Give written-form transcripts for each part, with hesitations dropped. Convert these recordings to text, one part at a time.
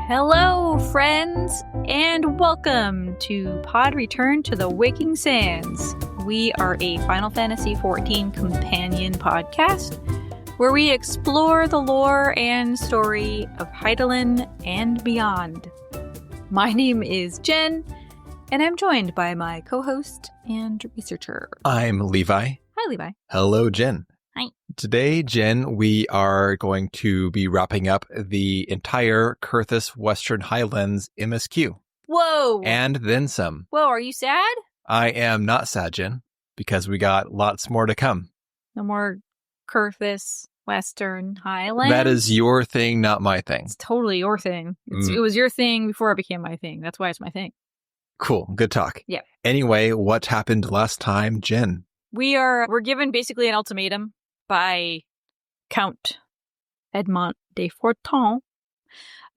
Hello, friends, and welcome to Pod Return to the Waking Sands. We are a Final Fantasy XIV companion podcast where we explore the lore and story of Hydaelyn and beyond. My name is Jen, and I'm joined by my co-host and researcher. I'm Levi. Hi, Levi. Hello, Jen. Hi. Today, Jen, we are going to be wrapping up the entire Coerthas Western Highlands MSQ. Whoa! And then some. Whoa, are you sad? I am not sad, Jen, because we got lots more to come. No more Coerthas Western Highlands? That is your thing, not my thing. It's totally your thing. It was your thing before it became my thing. That's why it's my thing. Cool. Good talk. Yeah. Anyway, what happened last time, Jen? We're given basically an ultimatum by Count Edmond de Forton.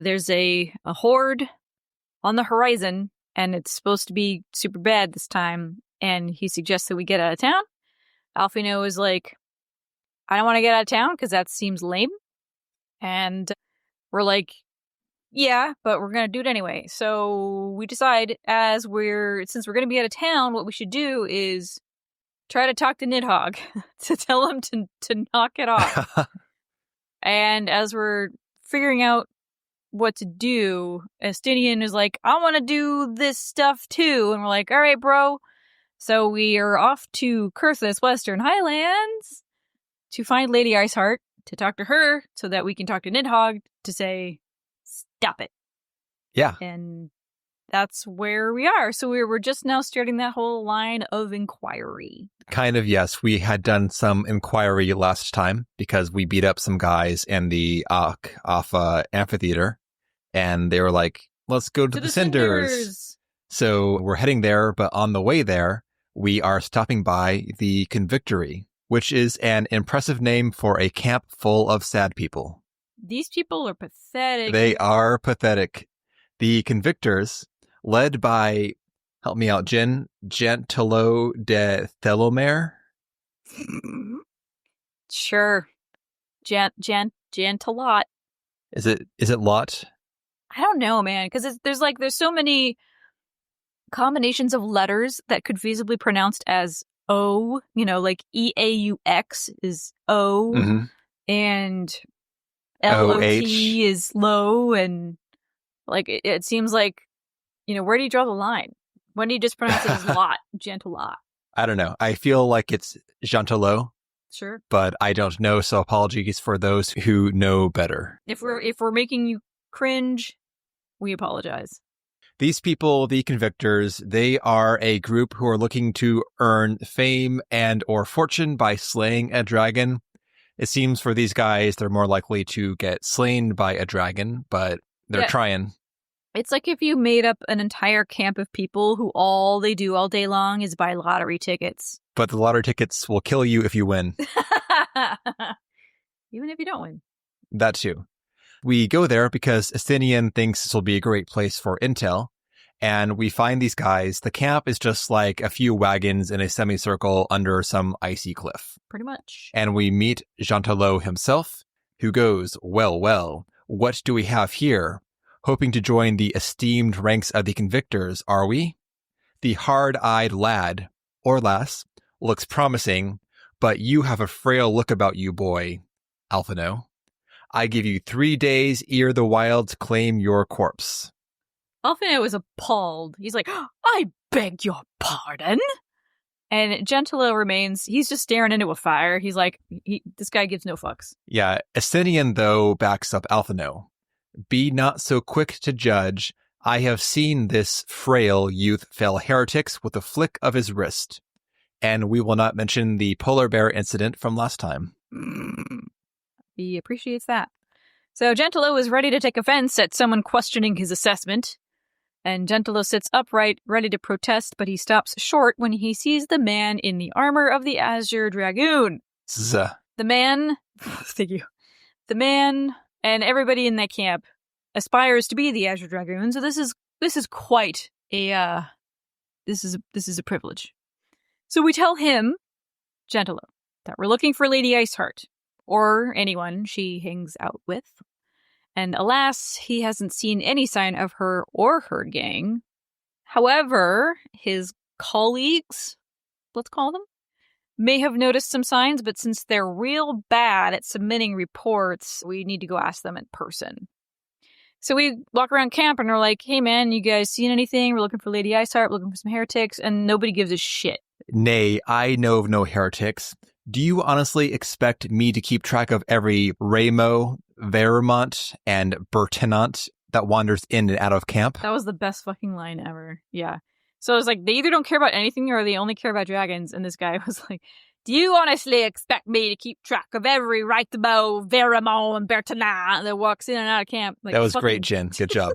There's a horde on the horizon, and it's supposed to be super bad this time, and he suggests that we get out of town. Alphino is like, I don't want to get out of town because that seems lame. And we're like, yeah, but we're going to do it anyway. So we decide since we're going to be out of town, what we should do is try to talk to Nidhogg to tell him to knock it off. And as we're figuring out what to do, Estinian is like, I want to do this stuff too. And we're like, all right, bro. So we are off to Coerthas Western Highlands to find Lady Iceheart, to talk to her so that we can talk to Nidhogg to say, stop it. Yeah. And that's where we are. So we're just now starting that whole line of inquiry. Kind of, yes. We had done some inquiry last time because we beat up some guys in the amphitheater, and they were like, let's go to the Cinders. So we're heading there, but on the way there, we are stopping by the Convictory, which is an impressive name for a camp full of sad people. These people are pathetic. They are pathetic. The Convictors, led by, help me out, Gentilo de Thelomere? Sure. Gentilot. Is it Lot? I don't know, man, because there's so many combinations of letters that could feasibly pronounced as O, like EAUX is O, Mm-hmm. and LOT is low, and like it seems like, where do you draw the line? When do you just pronounce it as lot, gentilot? I don't know. I feel like it's Gentilo. Sure. But I don't know, so apologies for those who know better. If we're making you cringe, we apologize. These people, the Convictors, they are a group who are looking to earn fame and or fortune by slaying a dragon. It seems for these guys, they're more likely to get slain by a dragon, but they're trying. It's like if you made up an entire camp of people who all they do all day long is buy lottery tickets. But the lottery tickets will kill you if you win. Even if you don't win. That too. We go there because Estinian thinks this will be a great place for intel. And we find these guys. The camp is just like a few wagons in a semicircle under some icy cliff. Pretty much. And we meet Gentilo himself, who goes, well, what do we have here? Hoping to join the esteemed ranks of the Convictors, are we? The hard-eyed lad, or lass, looks promising, but you have a frail look about you, boy, Alphino. I give you 3 days ere the wilds claim your corpse. Alphino is appalled. He's like, I beg your pardon? And Gentilo remains, he's just staring into a fire. He's like, this guy gives no fucks. Yeah, Estinian, though, backs up Alphino. Be not so quick to judge. I have seen this frail youth fell heretics with a flick of his wrist. And we will not mention the polar bear incident from last time. He appreciates that. So Gentilo is ready to take offense at someone questioning his assessment. And Gentilo sits upright, ready to protest, but he stops short when he sees the man in the armor of the Azure Dragoon. The man, thank you. The man and everybody in that camp aspires to be the Azure Dragoon, so this is quite a this is a privilege. So we tell him, Gentilo, that we're looking for Lady Iceheart, or anyone she hangs out with, And alas, he hasn't seen any sign of her or her gang. However, his colleagues, let's call them, may have noticed some signs, but since they're real bad at submitting reports, we need to go ask them in person. So we walk around camp and we're like, hey man, you guys seen anything? We're looking for Lady Iceheart, we're looking for some heretics, and nobody gives a shit. Nay, I know of no heretics. Do you honestly expect me to keep track of every Ramo, Vermont, and Bertinant that wanders in and out of camp? That was the best fucking line ever. Yeah. So it was like, they either don't care about anything or they only care about dragons. And this guy was like, do you honestly expect me to keep track of every Ramo, Vermont, and Bertinant that walks in and out of camp? Like, that was great, Jen. Good job.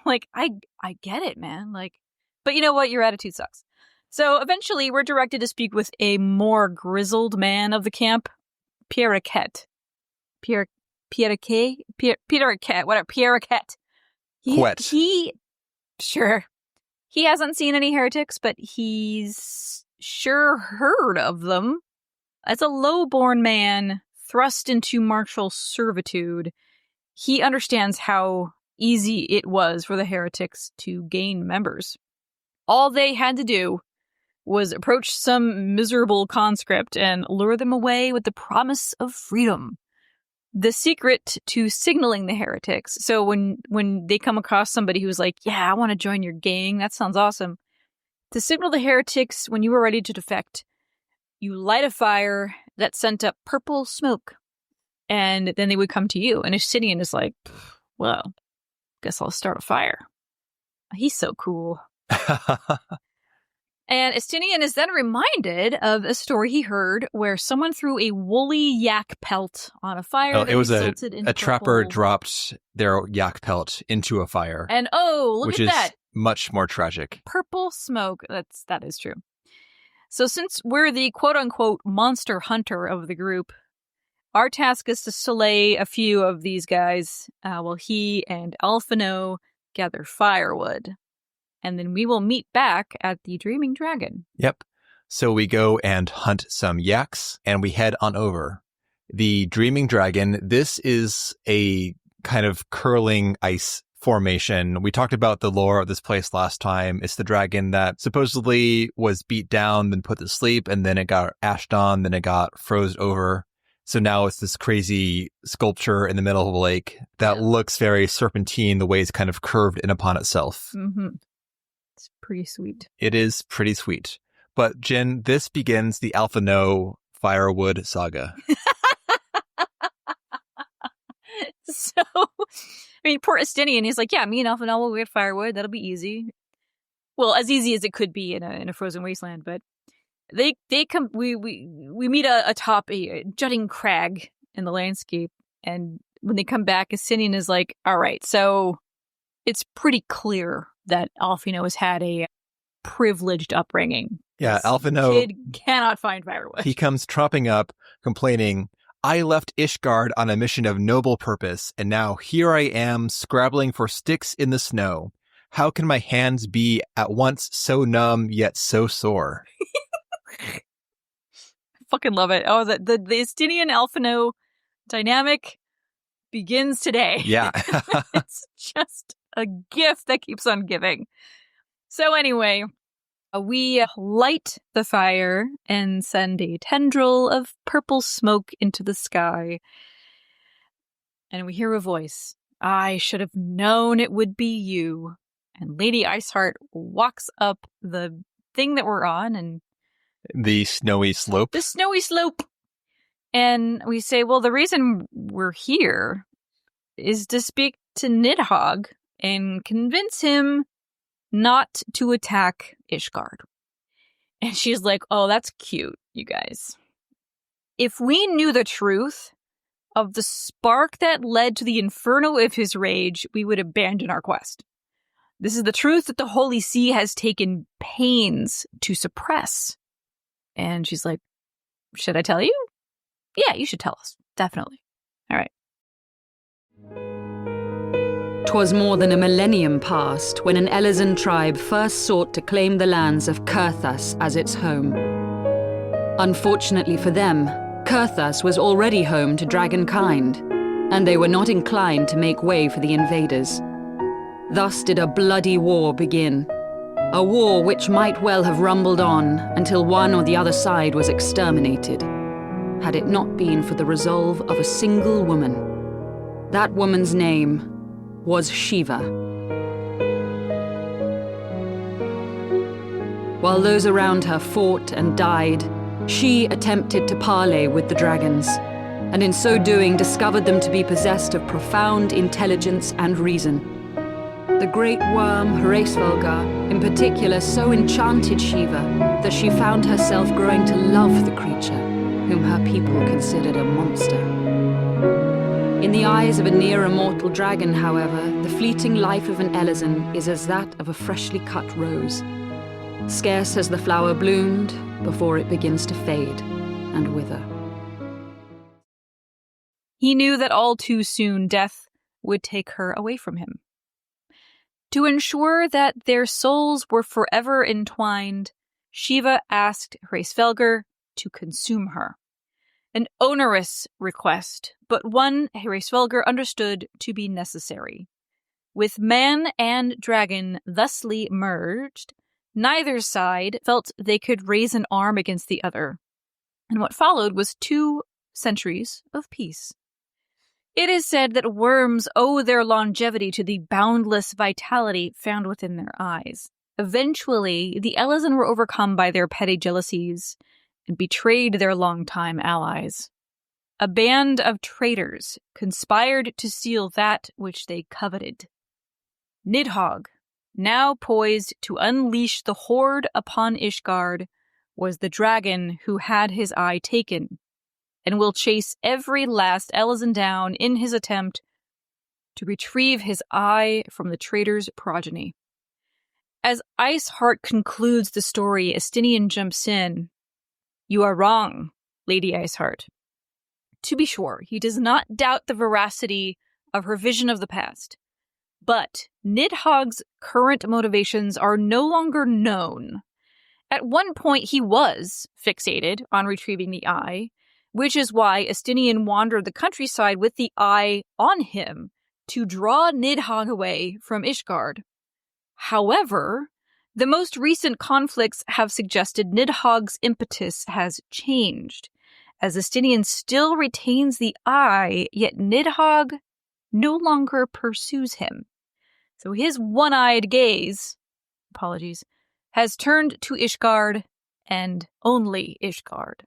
Like, I get it, man. Like, but you know what? Your attitude sucks. So eventually we're directed to speak with a more grizzled man of the camp, Pierre Arquette. Pierre Arquette, whatever, Pierre Arquette. He hasn't seen any heretics, but he's sure heard of them. As a low-born man thrust into martial servitude, he understands how easy it was for the heretics to gain members. All they had to do was approach some miserable conscript and lure them away with the promise of freedom. The secret to signaling the heretics. So when they come across somebody who's like, yeah, I want to join your gang, that sounds awesome. To signal the heretics when you were ready to defect, you light a fire that sent up purple smoke. And then they would come to you. And Estinian is like, well, guess I'll start a fire. He's so cool. And Estinian is then reminded of a story he heard where someone threw a woolly yak pelt on a fire. Oh, it was a trapper dropped their yak pelt into a fire. And look at that. Much more tragic. Purple smoke. That is true. So since we're the quote-unquote monster hunter of the group, our task is to slay a few of these guys while he and Alphino gather firewood. And then we will meet back at the Dreaming Dragon. Yep. So we go and hunt some yaks, and we head on over. The Dreaming Dragon, this is a kind of curling ice formation. We talked about the lore of this place last time. It's the dragon that supposedly was beat down, then put to sleep, and then it got ashed on, then it got froze over. So now it's this crazy sculpture in the middle of a lake that looks very serpentine, the way it's kind of curved in upon itself. Mm-hmm. It's pretty sweet. It is pretty sweet. But Jen, this begins the Alphino firewood saga. So, I mean, poor Estinian, he's like, yeah, me and Alphino will get firewood. That'll be easy. Well, as easy as it could be in a frozen wasteland. But they come. We meet atop a jutting crag in the landscape, and when they come back, Estinian is like, all right, so it's pretty clear that Alphino has had a privileged upbringing. Yeah, Alphino kid cannot find firewood. He comes tromping up, complaining, I left Ishgard on a mission of noble purpose, and now here I am, scrabbling for sticks in the snow. How can my hands be at once so numb, yet so sore? I fucking love it. Oh, the Estinian Alphino dynamic begins today. Yeah. It's just a gift that keeps on giving. So anyway, we light the fire and send a tendril of purple smoke into the sky. And we hear a voice. I should have known it would be you. And Lady Iceheart walks up the thing that we're on and the snowy slope. The snowy slope. And we say, well, the reason we're here is to speak to Nidhogg and convince him not to attack Ishgard. And she's like, oh, that's cute, you guys. If we knew the truth of the spark that led to the inferno of his rage, we would abandon our quest. This is the truth that the Holy See has taken pains to suppress. And she's like, should I tell you? Yeah, you should tell us. Definitely. All right. 'Twas more than a millennium past when an Elezen tribe first sought to claim the lands of Coerthas as its home. Unfortunately for them, Coerthas was already home to dragonkind, and they were not inclined to make way for the invaders. Thus did a bloody war begin, a war which might well have rumbled on until one or the other side was exterminated, had it not been for the resolve of a single woman. That woman's name was Shiva. While those around her fought and died, she attempted to parley with the dragons, and in so doing discovered them to be possessed of profound intelligence and reason. The great worm, Heavensward, in particular, so enchanted Shiva that she found herself growing to love the creature, whom her people considered a monster. In the eyes of a near-immortal dragon, however, the fleeting life of an Elezen is as that of a freshly cut rose. Scarce has the flower bloomed before it begins to fade and wither. He knew that all too soon death would take her away from him. To ensure that their souls were forever entwined, Shiva asked Heavensward to consume her. An onerous request, but one Heavensward understood to be necessary. With man and dragon thusly merged, neither side felt they could raise an arm against the other, and what followed was 2 centuries of peace. It is said that worms owe their longevity to the boundless vitality found within their eyes. Eventually, the Elezen were overcome by their petty jealousies and betrayed their longtime allies. A band of traitors conspired to steal that which they coveted. Nidhogg, now poised to unleash the horde upon Ishgard, was the dragon who had his eye taken, and will chase every last Elezen down in his attempt to retrieve his eye from the traitor's progeny. As Iceheart concludes the story, Estinian jumps in. "You are wrong, Lady Iceheart." To be sure, he does not doubt the veracity of her vision of the past. But Nidhogg's current motivations are no longer known. At one point, he was fixated on retrieving the eye, which is why Estinian wandered the countryside with the eye on him to draw Nidhogg away from Ishgard. However, the most recent conflicts have suggested Nidhogg's impetus has changed, as Estinian still retains the eye, yet Nidhogg no longer pursues him. So his one-eyed gaze, has turned to Ishgard and only Ishgard.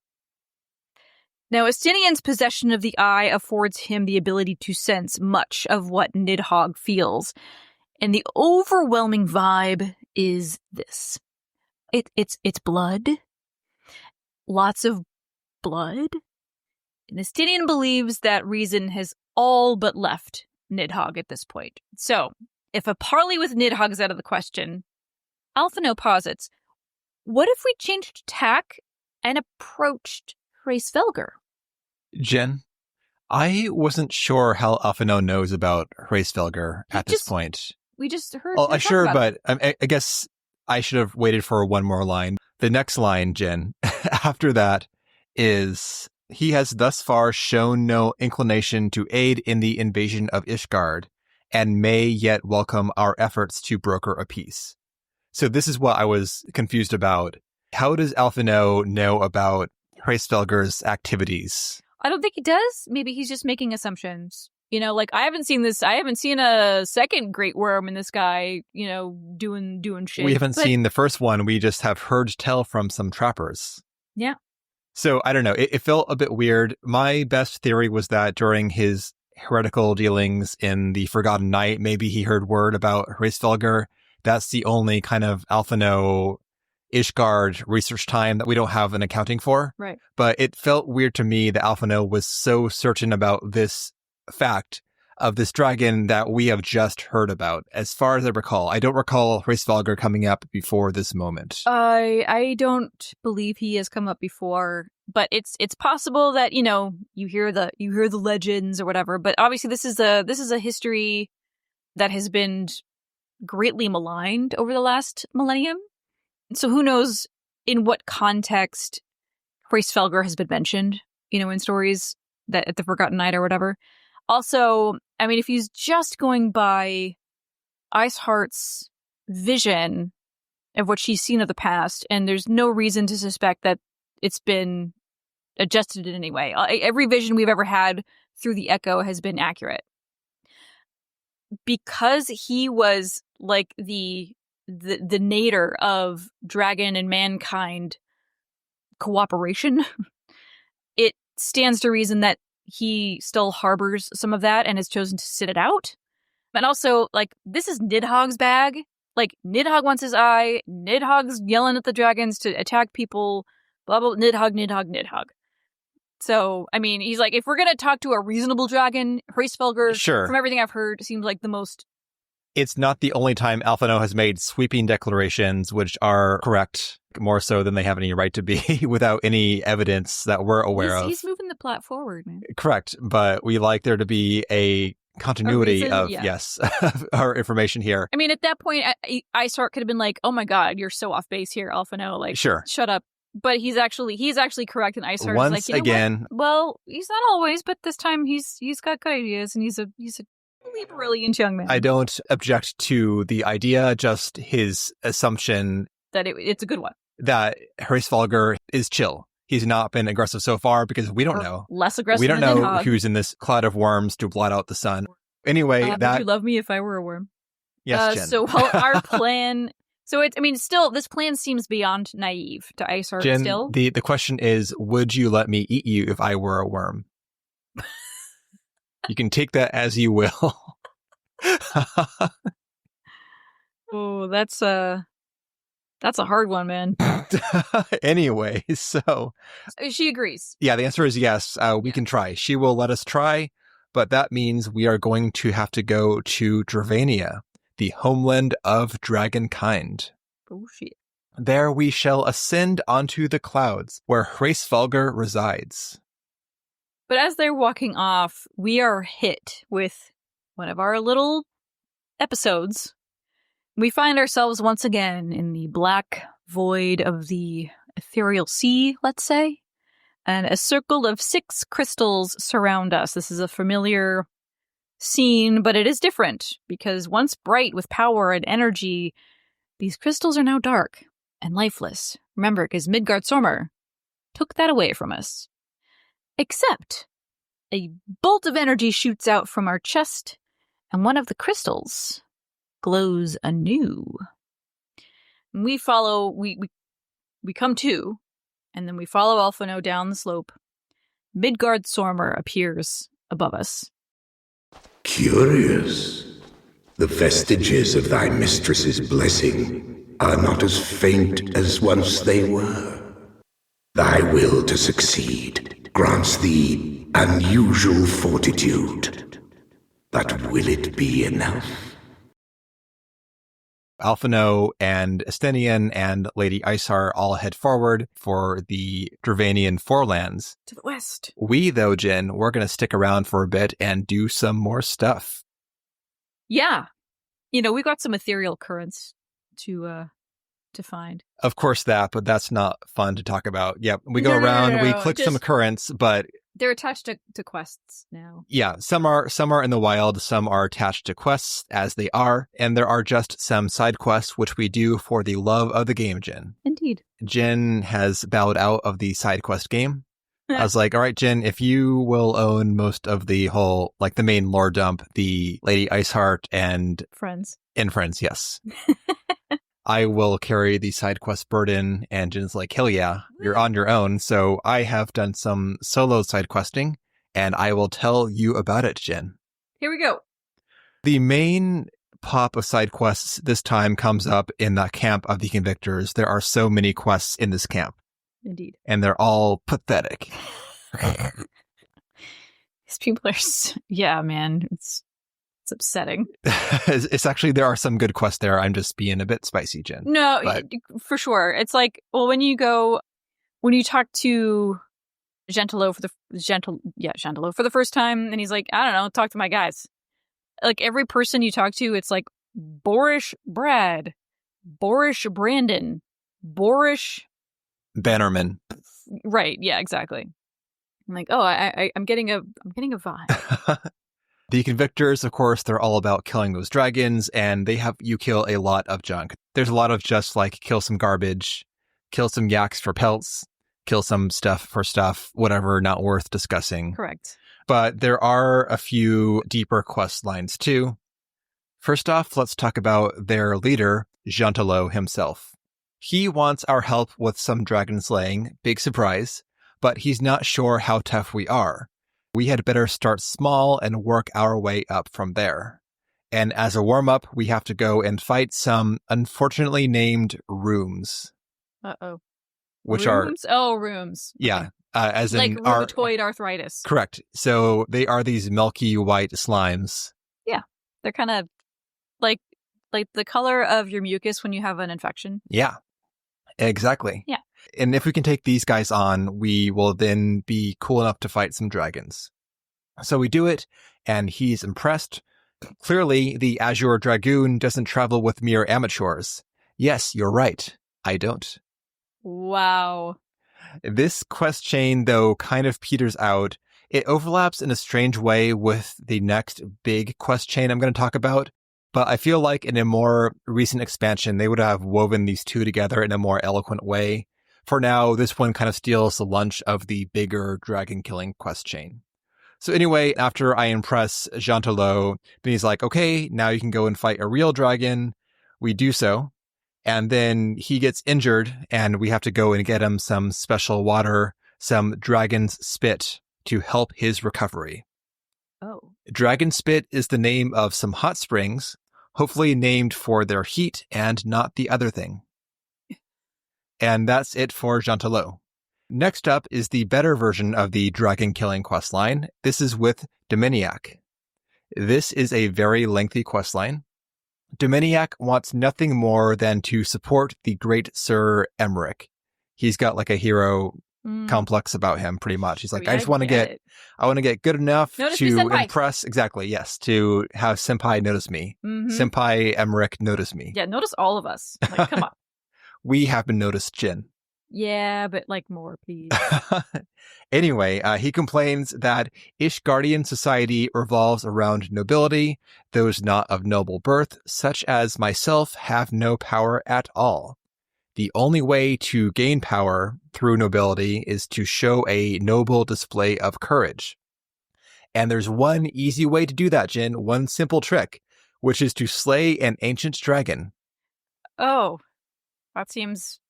Now, Estinian's possession of the eye affords him the ability to sense much of what Nidhogg feels, and the overwhelming vibe is this. It's blood. Lots of blood. And Estinian believes that reason has all but left Nidhogg at this point. So, if a parley with Nidhogg is out of the question, Alphino posits, what if we changed tack and approached Heavensward? Jen, I wasn't sure how Alphino knows about Heavensward at this point. We just heard. Oh, sure, but I guess I should have waited for one more line. The next line, Jen, after that is, he has thus far shown no inclination to aid in the invasion of Ishgard, and may yet welcome our efforts to broker a peace. So this is what I was confused about. How does Alphino know about Heavensward's activities? I don't think he does. Maybe he's just making assumptions. You know, like, I haven't seen a second great worm in this guy, doing shit. We haven't seen the first one. We just have heard tell from some trappers. Yeah. So, I don't know. It felt a bit weird. My best theory was that during his heretical dealings in the Forgotten Night, maybe he heard word about Heavensward. That's the only kind of Alphino Ishgard research time that we don't have an accounting for. Right. But it felt weird to me that Alphino was so certain about this fact of this dragon that we have just heard about. As far as I recall, I don't recall Heavensward coming up before this moment. I don't believe he has come up before, but it's possible that you hear the legends or whatever. But obviously, this is a history that has been greatly maligned over the last millennium. So who knows in what context Heavensward has been mentioned, in stories that at the Forgotten Night or whatever. Also, I mean, if he's just going by Iceheart's vision of what she's seen of the past, and there's no reason to suspect that it's been adjusted in any way. Every vision we've ever had through the Echo has been accurate. Because he was like the nadir of dragon and mankind cooperation, it stands to reason that he still harbors some of that and has chosen to sit it out. And also, like, this is Nidhogg's bag. Like, Nidhogg wants his eye. Nidhogg's yelling at the dragons to attack people. Blah, blah, Nidhogg. So, I mean, he's like, if we're going to talk to a reasonable dragon, Hraesvelgr, Sure. from everything I've heard, seems like the most... It's not the only time Alphino has made sweeping declarations which are correct, more so than they have any right to be, without any evidence that we're aware of. He's moving the plot forward, man. Correct, but we like there to be a continuity yes, of our information here. I mean, at that point, Iceheart could have been like, oh my god, you're so off base here, Alphino. Like, sure. Shut up. But he's actually correct, and Iceheart Once is like, you know again, what? Well, he's not always, but this time he's got good ideas, and he's a really brilliant young man. I don't object to the idea, just his assumption that it's a good one. That Hraesvelgr is chill. He's not been aggressive so far because we don't know. Less aggressive. We don't than know Nidhogg. who's in this cloud of worms to blot out the sun. Anyway, would you love me if I were a worm? Yes, Jen. So our plan. So it's. I mean, still, this plan seems beyond naive to Iceheart. Jen, still, the question is, would you let me eat you if I were a worm? You can take that as you will. Oh, that's a hard one, man. Anyway, so she agrees. Yeah, the answer is yes. We can try. She will let us try, but that means we are going to have to go to Dravania, the homeland of dragonkind. Oh shit! There we shall ascend onto the clouds, where Hraesvelgr resides. But as they're walking off, we are hit with one of our little episodes. We find ourselves once again in the black void of the ethereal sea, let's say, and a circle of 6 crystals surround us. This is a familiar scene, but it is different, because once bright with power and energy, these crystals are now dark and lifeless. Remember, because Midgardsormr took that away from us. Except a bolt of energy shoots out from our chest, and one of the crystals glows anew. We follow, we come to, and then we follow Alphino down the slope. Midgardsormr appears above us. Curious. The vestiges of thy mistress's blessing are not as faint as once they were. Thy will to succeed grants thee unusual fortitude. But will it be enough? Alphino and Estinian and Lady Iceheart all head forward for the Dravanian forelands. To the west. We, though, Jen, we're going to stick around for a bit and do some more stuff. Yeah. You know, we've got some ethereal currents to find. Of course that, but that's not fun to talk about. Yep, we go around, we click some currents, but... They're attached to quests now. Yeah, some are in the wild, some are attached to quests as they are, and there are just some side quests which we do for the love of the game, Jen. Indeed. Jen has bowed out of the side quest game. I was like, all right, Jen, if you will own most of the whole, like the main lore dump, the Lady Iceheart and... Friends, yes. I will carry the side quest burden, and Jen's like, hell yeah, you're on your own. So I have done some solo side questing, and I will tell you about it, Jen. Here we go. The main pop of side quests this time comes up in the camp of the Convictors. There are so many quests in this camp. Indeed. And they're all pathetic. These people are... Yeah, man. It's upsetting. It's actually, there are some good quests there. I'm just being a bit spicy, Jen. No, for sure. It's like, well, when you talk to Gentilo for the first time, and he's like, I don't know, talk to my guys. Like, every person you talk to, it's like Boorish Brad, Boorish Brandon, Boorish Bannerman. Right, yeah, exactly. I'm like, oh, I'm getting a vibe. The Convictors, of course, they're all about killing those dragons, and they have you kill a lot of junk. There's a lot of just like kill some garbage, kill some yaks for pelts, kill some stuff for stuff, whatever, not worth discussing. Correct. But there are a few deeper quest lines too. First off, let's talk about their leader, Jantalo himself. He wants our help with some dragon slaying, big surprise, but he's not sure how tough we are. We had better start small and work our way up from there. And as a warm-up, we have to go and fight some unfortunately named rooms. Uh-oh. Which rooms? are... Oh, rooms. Yeah. As like in rheumatoid arthritis. Correct. So they are these milky white slimes. Yeah. They're kind of like the color of your mucus when you have an infection. Yeah. Exactly. Yeah. And if we can take these guys on, we will then be cool enough to fight some dragons. So we do it, and he's impressed. Clearly, the Azure Dragoon doesn't travel with mere amateurs. Yes, you're right. I don't. Wow. This quest chain, though, kind of peters out. It overlaps in a strange way with the next big quest chain I'm going to talk about. But I feel like in a more recent expansion, they would have woven these two together in a more eloquent way. For now, this one kind of steals the lunch of the bigger dragon killing quest chain. So anyway, after I impress Jantalo, then he's like, okay, now you can go and fight a real dragon. We do so. And then he gets injured, and we have to go and get him some special water, some dragon's spit, to help his recovery. Oh. Dragon spit is the name of some hot springs, hopefully named for their heat and not the other thing. And that's it for Jantalo. Next up is the better version of the dragon killing questline. This is with Dominiac. This is a very lengthy questline. Dominiac wants nothing more than to support the great Sir Emmerich. He's got like a hero complex about him, pretty much. He's like, I just want to get good enough notice to me, impress. Exactly, yes, to have Senpai notice me. Mm-hmm. Senpai Emmerich notice me. Yeah, notice all of us. Like, come on. We have been noticed, Jin. Yeah, but like more, please. Anyway, he complains that Ishgardian society revolves around nobility. Those not of noble birth, such as myself, have no power at all. The only way to gain power through nobility is to show a noble display of courage. And there's one easy way to do that, Jin, one simple trick, which is to slay an ancient dragon. Oh, that seems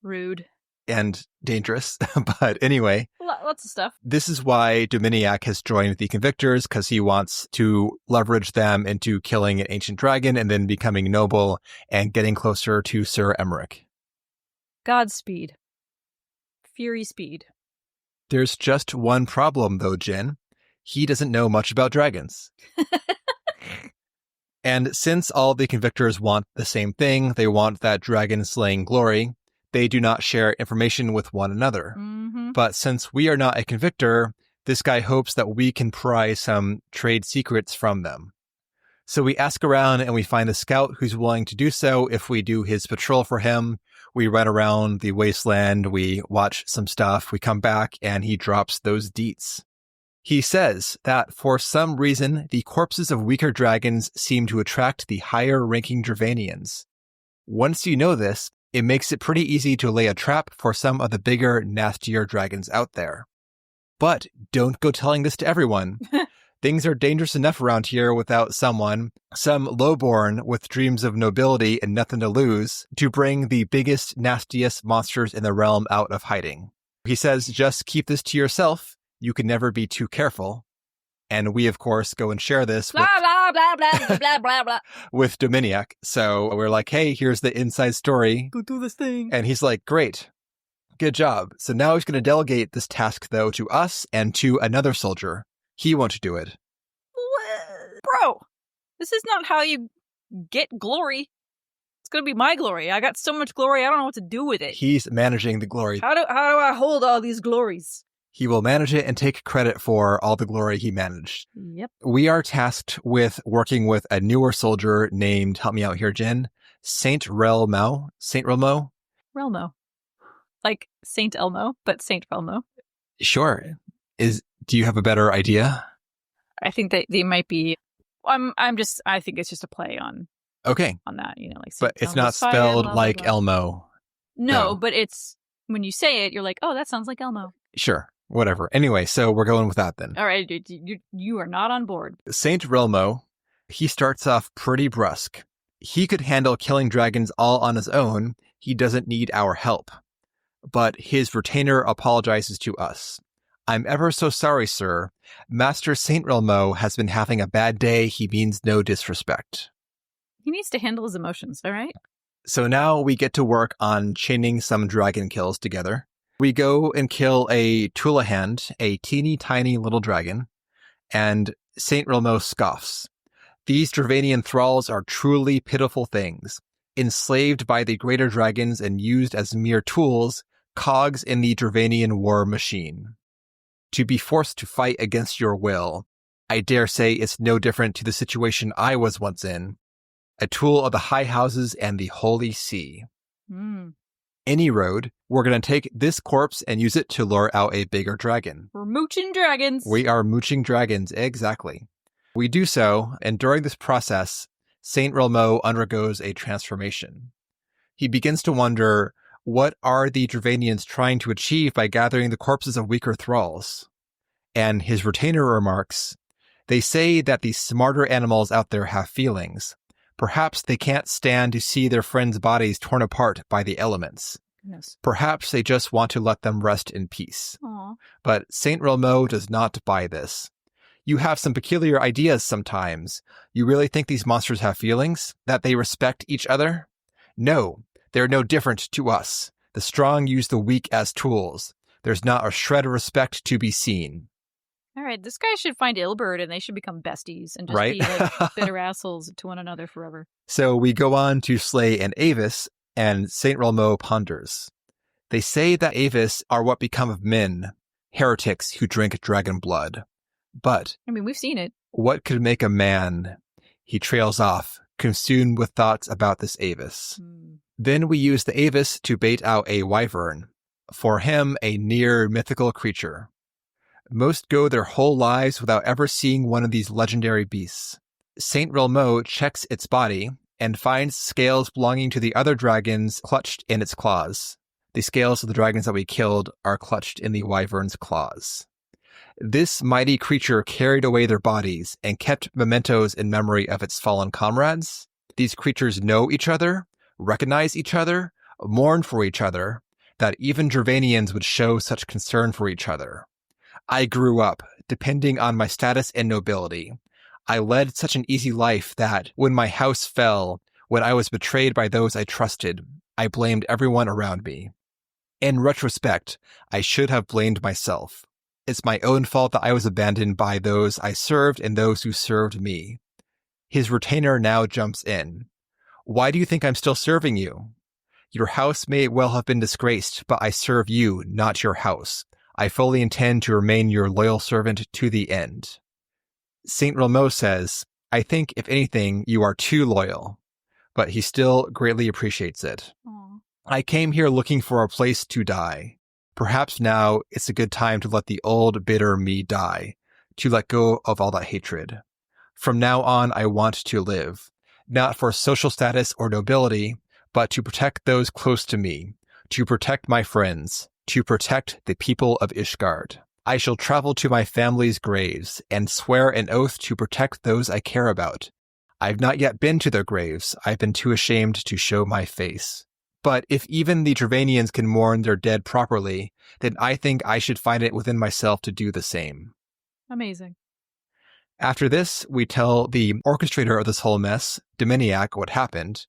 rude. And dangerous. But anyway. Lots of stuff. This is why Dominiac has joined the Convictors, because he wants to leverage them into killing an ancient dragon and then becoming noble and getting closer to Sir Emmerich. Godspeed. Fury speed. There's just one problem, though, Jin. He doesn't know much about dragons. And since all the Convictors want the same thing, they want that dragon-slaying glory, they do not share information with one another. Mm-hmm. But since we are not a Convictor, this guy hopes that we can pry some trade secrets from them. So we ask around and we find a scout who's willing to do so if we do his patrol for him. We run around the wasteland, we watch some stuff, we come back, and he drops those deets. He says that for some reason, the corpses of weaker dragons seem to attract the higher-ranking Dravanians. Once you know this, it makes it pretty easy to lay a trap for some of the bigger, nastier dragons out there. But don't go telling this to everyone. Things are dangerous enough around here without someone, some lowborn with dreams of nobility and nothing to lose, to bring the biggest, nastiest monsters in the realm out of hiding. He says, just keep this to yourself. You can never be too careful. And we, of course, go and share this with, blah, blah, blah, blah, blah, blah. with Dominiac. So we're like, hey, here's the inside story. Go do this thing. And he's like, great. Good job. So now he's going to delegate this task, though, to us and to another soldier. He won't do it. Bro, this is not how you get glory. It's going to be my glory. I got so much glory, I don't know what to do with it. He's managing the glory. How do I hold all these glories? He will manage it and take credit for all the glory he managed. Yep. We are tasked with working with a newer soldier named, help me out here, Jen, Saint Relmo. Relmo. Like Saint Elmo, but Saint Relmo. Sure. Do you have a better idea? I think that they might be. I think it's just a play on Okay. that. Like. But it's not spelled like Elmo. No, but it's when you say it, you're like, oh, that sounds like Elmo. Sure. Whatever. Anyway, so we're going with that then. All right, you are not on board. Saint Relmo, he starts off pretty brusque. He could handle killing dragons all on his own. He doesn't need our help. But his retainer apologizes to us. I'm ever so sorry, sir. Master Saint Relmo has been having a bad day. He means no disrespect. He needs to handle his emotions, all right? So now we get to work on chaining some dragon kills together. We go and kill a Tulahand, a teeny tiny little dragon, and Saint Relmo scoffs. These Dravanian thralls are truly pitiful things, enslaved by the greater dragons and used as mere tools, cogs in the Dravanian war machine. To be forced to fight against your will, I dare say it's no different to the situation I was once in, a tool of the high houses and the holy see. Any road, we're going to take this corpse and use it to lure out a bigger dragon. We're mooching dragons. We are mooching dragons, exactly. We do so, and during this process, Saint Relmo undergoes a transformation. He begins to wonder, what are the Dravanians trying to achieve by gathering the corpses of weaker thralls? And his retainer remarks, they say that the smarter animals out there have feelings. Perhaps they can't stand to see their friends' bodies torn apart by the elements. Yes. Perhaps they just want to let them rest in peace. Aww. But Saint Relmo does not buy this. You have some peculiar ideas sometimes. You really think these monsters have feelings? That they respect each other? No, they're no different to us. The strong use the weak as tools. There's not a shred of respect to be seen. All right, this guy should find Ilbert and they should become besties and just Right? be like bitter assholes to one another forever. So we go on to slay an Avis, and Saint Relmo ponders. They say that Avis are what become of men, heretics who drink dragon blood. But I mean, we've seen it. what could make a man? He trails off, consumed with thoughts about this Avis. Then we use the Avis to bait out a wyvern. For him, a near mythical creature. Most go their whole lives without ever seeing one of these legendary beasts. Saint Relmo checks its body and finds scales belonging to the other dragons clutched in its claws. The scales of the dragons that we killed are clutched in the wyvern's claws. This mighty creature carried away their bodies and kept mementos in memory of its fallen comrades. These creatures know each other, recognize each other, mourn for each other, that even Dravanians would show such concern for each other. I grew up, depending on my status and nobility. I led such an easy life that, when my house fell, when I was betrayed by those I trusted, I blamed everyone around me. In retrospect, I should have blamed myself. It's my own fault that I was abandoned by those I served and those who served me. His retainer now jumps in. Why do you think I'm still serving you? Your house may well have been disgraced, but I serve you, not your house. I fully intend to remain your loyal servant to the end. Saint Relmo says, I think, if anything, you are too loyal. But he still greatly appreciates it. Aww. I came here looking for a place to die. Perhaps now it's a good time to let the old, bitter me die, to let go of all that hatred. From now on, I want to live, not for social status or nobility, but to protect those close to me, to protect my friends, to protect the people of Ishgard. I shall travel to my family's graves and swear an oath to protect those I care about. I've not yet been to their graves. I've been too ashamed to show my face. But if even the Dravanians can mourn their dead properly, then I think I should find it within myself to do the same. Amazing. After this, we tell the orchestrator of this whole mess, Dominiac, what happened,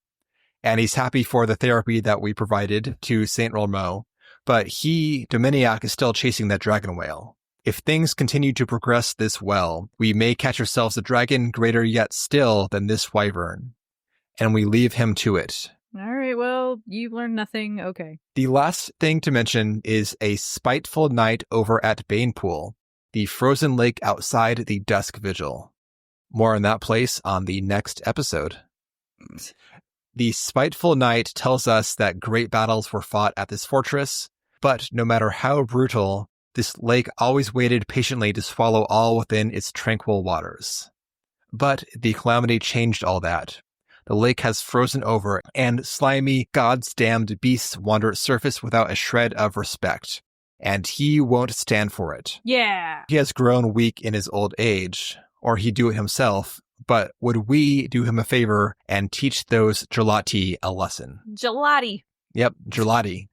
and he's happy for the therapy that we provided to Saint Relmo, but Dominiac, is still chasing that dragon whale. If things continue to progress this well, we may catch ourselves a dragon greater yet still than this wyvern, and we leave him to it. All right, well, you've learned nothing. Okay. The last thing to mention is a spiteful night over at Banepool, the frozen lake outside the Dusk Vigil. More on that place on the next episode. The spiteful night tells us that great battles were fought at this fortress, but no matter how brutal, This lake always waited patiently to swallow all within its tranquil waters. But the calamity changed all that. The lake has frozen over, and slimy, gods-damned beasts wander its surface without a shred of respect. And he won't stand for it. Yeah. He has grown weak in his old age, or he'd do it himself, but would we do him a favor and teach those gelati a lesson? Gelati. Yep, gelati.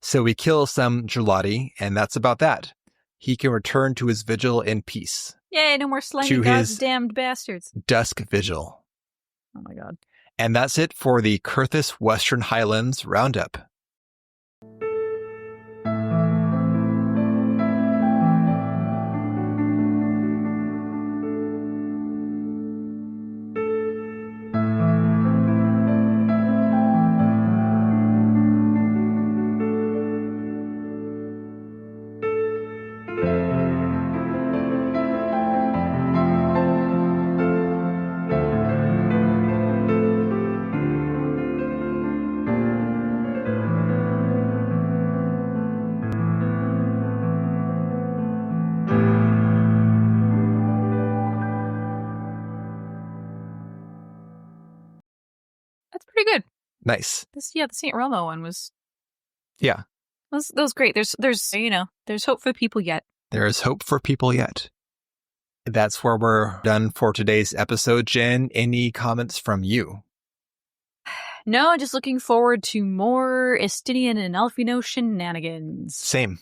So we kill some gelati, and that's about that. He can return to his vigil in peace. Yay, no more slimy To his goddamned bastards. Dusk vigil. Oh my god. And that's it for the Coerthas Western Highlands Roundup. That's pretty good. Nice. The St. Romo one was... Yeah. That was great. There's hope for people yet. There is hope for people yet. That's where we're done for today's episode. Jen, any comments from you? No, just looking forward to more Estinian and Elfino shenanigans. Same.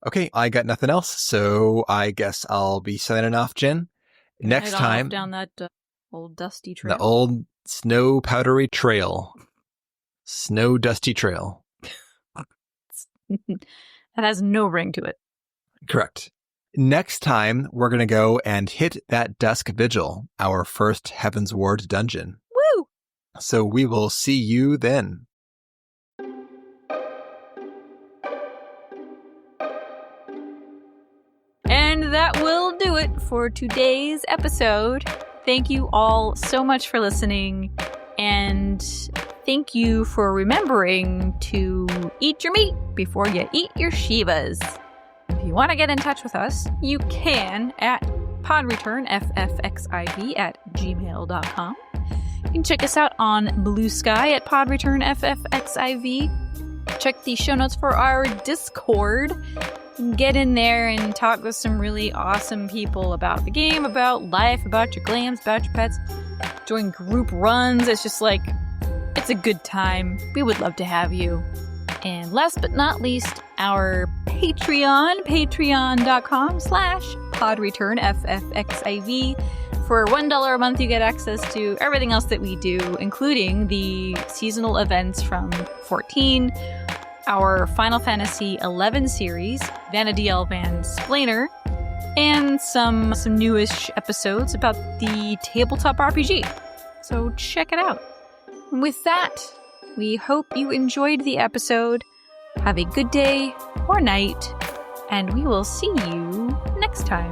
Okay, I got nothing else, so I guess I'll be signing off, Jen. Next Head time, off down that old dusty trail. the old snow powdery trail. Snow dusty trail. That has no ring to it. Correct. Next time, we're going to go and hit that Dusk Vigil, our first Heavensward dungeon. Woo! So we will see you then. And that will do it for today's episode. Thank you all so much for listening. And thank you for remembering to eat your meat before you eat your Shivas. If you want to get in touch with us, you can at podreturnffxiv@gmail.com. You can check us out on Blue Sky at podreturnffxiv. Check the show notes for our Discord. You can get in there and talk with some really awesome people about the game, about life, about your clams, about your pets. Join group runs. It's just like, it's a good time. We would love to have you. And last but not least, our Patreon, patreon.com/podreturnffxiv. For $1 a month, you get access to everything else that we do, including the seasonal events from 14, our Final Fantasy XI series, Vanity Van Splainer, and some newish episodes about the tabletop RPG. So check it out. With that, we hope you enjoyed the episode. Have a good day or night, and we will see you next time.